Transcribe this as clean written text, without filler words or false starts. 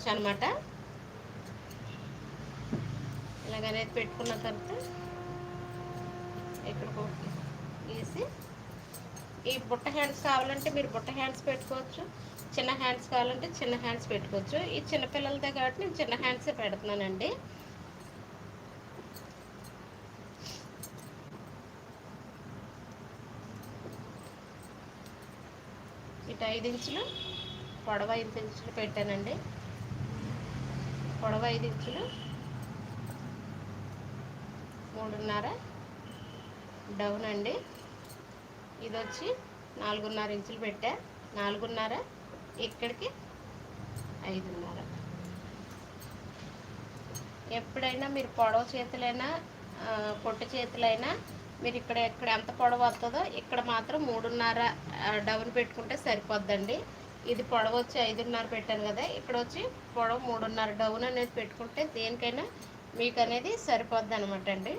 పెట్టుకోవచ్చు అనమాట. ఇలాగనేది పెట్టుకున్న తర్వాత ఇక్కడ గీసి ఈ బుట్ట హ్యాండ్స్ కావాలంటే మీరు బుట్ట హ్యాండ్స్ పెట్టుకోవచ్చు, చిన్న హ్యాండ్స్ కావాలంటే చిన్న హ్యాండ్స్ పెట్టుకోవచ్చు. ఈ చిన్నపిల్లలదే కాబట్టి నేను చిన్న హ్యాండ్సే పెడుతున్నానండి. ఇటు 5 ఇంచులు పొడవ 5 ఇంచులు పెట్టానండి. పొడవ 5 ఇంచులు, 3.5 డౌన్ అండి. ఇది వచ్చి 4.5 ఇంచులు పెట్టా. 4.5 ఇక్కడికి 5.5. ఎప్పుడైనా మీరు పొడవ చేతులైనా పొట్టు చేతులైనా మీరు ఇక్కడ ఎంత పొడవ వస్తుందో ఇక్కడ మాత్రం 3.5 డౌన్ పెట్టుకుంటే సరిపోద్దండి. ఇది పొడవ వచ్చి 5.5 పెట్టాను కదా, ఇక్కడ వచ్చి పొడవ 3.5 డౌన్ అనేది పెట్టుకుంటే దేనికైనా మీకు అనేది సరిపోద్ది అనమాట అండి.